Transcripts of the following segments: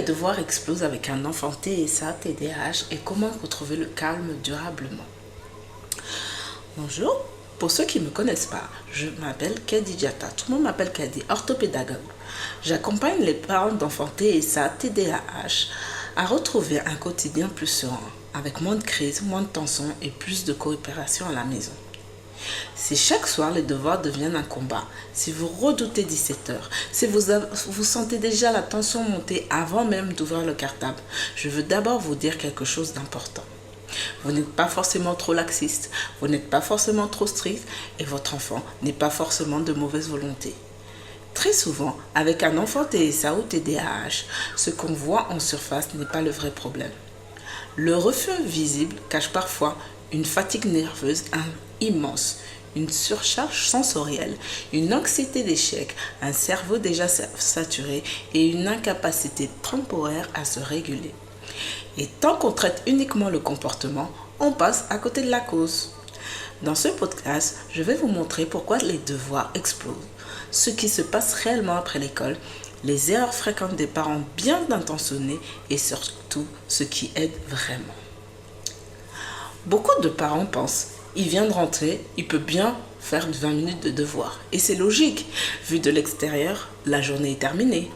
devoirs explosent avec un enfant TSA, TDAH et comment retrouver le calme durablement. Bonjour, pour ceux qui ne me connaissent pas, je m'appelle Kedi Diata, tout le monde m'appelle Kedi, orthopédagogue. J'accompagne les parents d'enfants TSA, TDAH à retrouver un quotidien plus serein, avec moins de crises, moins de tensions et plus de coopération à la maison. Si chaque soir les devoirs deviennent un combat, si vous redoutez 17 heures, si vous sentez déjà la tension monter avant même d'ouvrir le cartable, je veux d'abord vous dire quelque chose d'important. Vous n'êtes pas forcément trop laxiste, vous n'êtes pas forcément trop strict et votre enfant n'est pas forcément de mauvaise volonté. Très souvent, avec un enfant TSA ou TDAH, ce qu'on voit en surface n'est pas le vrai problème. Le refus visible cache parfois une fatigue nerveuse immense, une surcharge sensorielle, une anxiété d'échec, un cerveau déjà saturé et une incapacité temporaire à se réguler. Et tant qu'on traite uniquement le comportement, on passe à côté de la cause. Dans ce podcast, je vais vous montrer pourquoi les devoirs explosent, ce qui se passe réellement après l'école, les erreurs fréquentes des parents bien intentionnés et surtout ce qui aide vraiment. Beaucoup de parents pensent, il vient de rentrer, il peut bien faire 20 minutes de devoirs. Et c'est logique, vu de l'extérieur, la journée est terminée.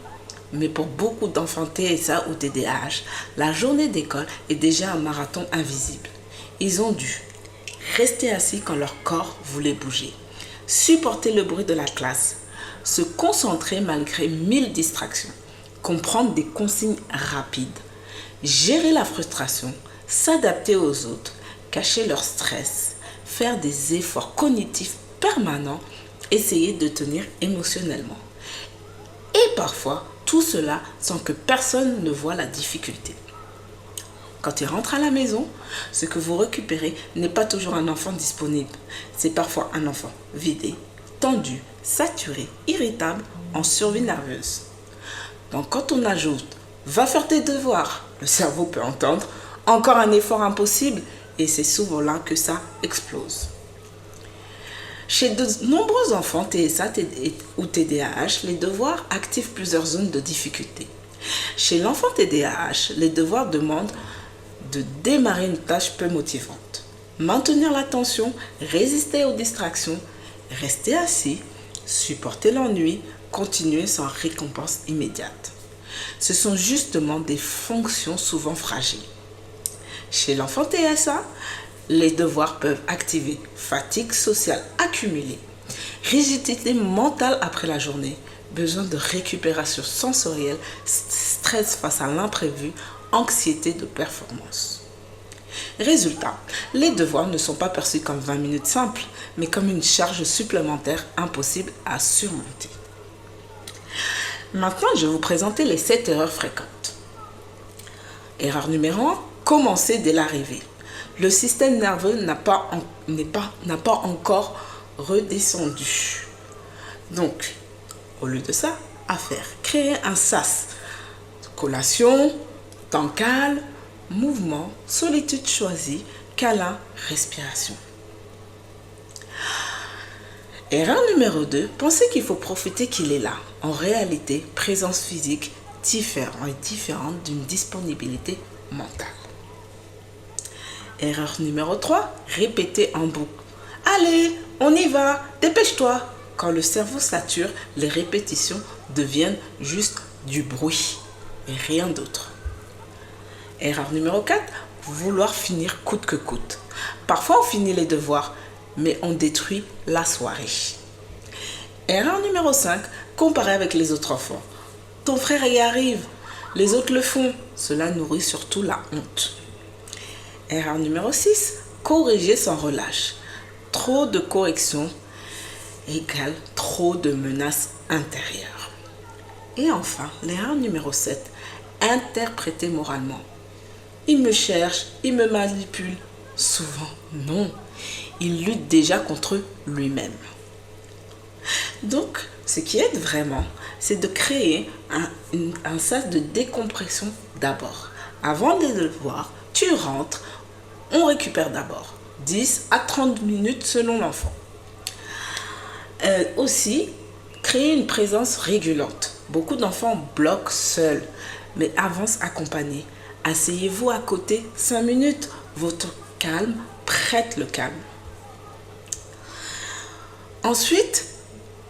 Mais pour beaucoup d'enfants TSA ou TDAH, la journée d'école est déjà un marathon invisible. Ils ont dû rester assis quand leur corps voulait bouger, supporter le bruit de la classe, se concentrer malgré 1000 distractions, comprendre des consignes rapides, gérer la frustration, s'adapter aux autres, cacher leur stress, faire des efforts cognitifs permanents, essayer de tenir émotionnellement. Et parfois, tout cela sans que personne ne voie la difficulté. Quand ils rentrent à la maison, ce que vous récupérez n'est pas toujours un enfant disponible. C'est parfois un enfant vidé, tendu, saturé, irritable, en survie nerveuse. Donc quand on ajoute « va faire tes devoirs », le cerveau peut entendre « encore un effort impossible » et c'est souvent là que ça explose. Chez de nombreux enfants TSA ou TDAH, les devoirs activent plusieurs zones de difficulté. Chez l'enfant TDAH, les devoirs demandent de démarrer une tâche peu motivante, maintenir l'attention, résister aux distractions, rester assis, supporter l'ennui, continuer sans récompense immédiate. Ce sont justement des fonctions souvent fragiles. Chez l'enfant TSA, les devoirs peuvent activer fatigue sociale accumulée, rigidité mentale après la journée, besoin de récupération sensorielle, stress face à l'imprévu, anxiété de performance. Résultat, les devoirs ne sont pas perçus comme 20 minutes simples, mais comme une charge supplémentaire impossible à surmonter. Maintenant, je vais vous présenter les 7 erreurs fréquentes. Erreur numéro 1, commencer dès l'arrivée. Le système nerveux n'a pas encore redescendu. Donc, au lieu de ça, à faire, créer un SAS. Collation, temps calme, mouvement, solitude choisie, câlin, respiration. Erreur numéro 2, penser qu'il faut profiter qu'il est là. En réalité, présence physique différente d'une disponibilité mentale. Erreur numéro 3, répéter en boucle. Allez, on y va, dépêche-toi. Quand le cerveau sature, les répétitions deviennent juste du bruit et rien d'autre. Erreur numéro 4, vouloir finir coûte que coûte. Parfois on finit les devoirs, mais on détruit la soirée. Erreur numéro 5, comparer avec les autres enfants. Ton frère y arrive, les autres le font. Cela nourrit surtout la honte. Erreur numéro 6, corriger sans relâche. Trop de corrections égale trop de menaces intérieures. Et enfin, l'erreur numéro 7, interpréter moralement. Il me cherche, il me manipule. Souvent, non. Il lutte déjà contre lui-même. Donc, ce qui aide vraiment, c'est de créer un sas de décompression d'abord. Avant de le voir, tu rentres, on récupère d'abord 10 à 30 minutes selon l'enfant. Aussi, créer une présence régulante. Beaucoup d'enfants bloquent seuls, mais avance accompagné. Asseyez-vous à côté 5 minutes. Votre calme prête le calme. Ensuite,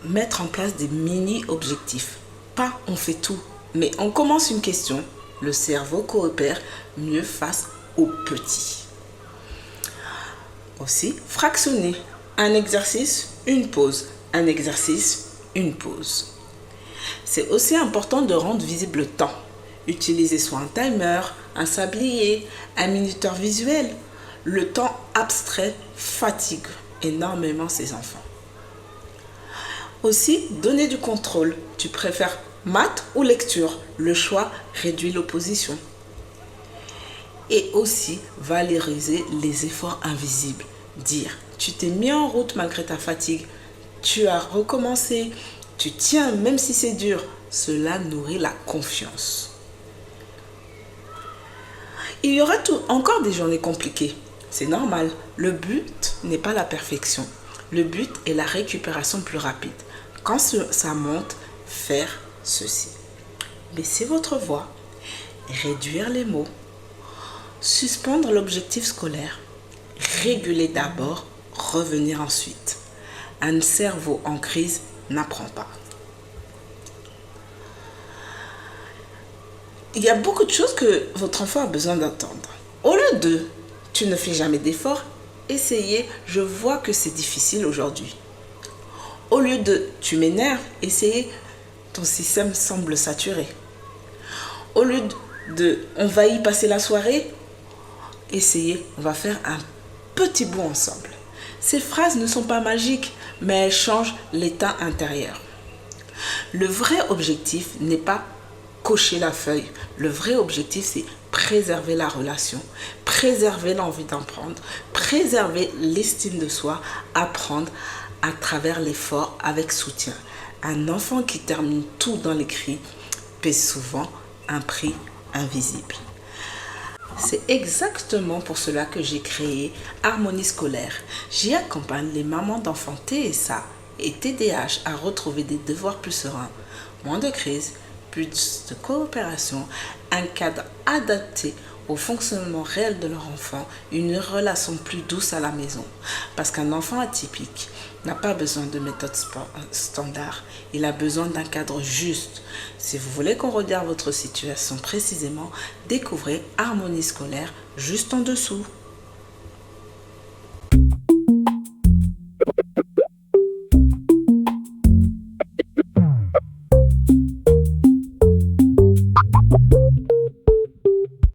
mettre en place des mini-objectifs. Pas on fait tout, mais on commence une question. Le cerveau coopère mieux face au petit. Aussi, fractionner. Un exercice, une pause. Un exercice, une pause. C'est aussi important de rendre visible le temps. Utilisez soit un timer, un sablier, un minuteur visuel. Le temps abstrait fatigue énormément ces enfants. Aussi, donner du contrôle. Tu préfères maths ou lecture? Le choix réduit l'opposition. Et aussi, valoriser les efforts invisibles. Dire, tu t'es mis en route malgré ta fatigue. Tu as recommencé. Tu tiens même si c'est dur. Cela nourrit la confiance. Il y aura encore des journées compliquées. C'est normal. Le but n'est pas la perfection. Le but est la récupération plus rapide. Quand ça monte, faire ceci. Baissez votre voix. Réduire les mots. Suspendre l'objectif scolaire. Réguler d'abord, revenir ensuite. Un cerveau en crise n'apprend pas. Il y a beaucoup de choses que votre enfant a besoin d'entendre. Au lieu de « tu ne fais jamais d'efforts », essayez « je vois que c'est difficile aujourd'hui ». Au lieu de « tu m'énerves », essayez « ton système semble saturé ». Au lieu de « on va y passer la soirée », essayez « on va faire un petit bout ensemble ». Ces phrases ne sont pas magiques, mais elles changent l'état intérieur. Le vrai objectif n'est pas cocher la feuille. Le vrai objectif, c'est préserver la relation, préserver l'envie d'apprendre, préserver l'estime de soi, apprendre à travers l'effort avec soutien. Un enfant qui termine tout dans l'écrit paie souvent un prix invisible. C'est exactement pour cela que j'ai créé Harmonie Scolaire. J'y accompagne les mamans d'enfants TSA et TDAH à retrouver des devoirs plus sereins, moins de crise, plus de coopération, un cadre adapté au fonctionnement réel de leur enfant, une relation plus douce à la maison. Parce qu'un enfant atypique n'a pas besoin de méthode standard, il a besoin d'un cadre juste. Si vous voulez qu'on regarde votre situation précisément, découvrez Harmonie Scolaire juste en dessous.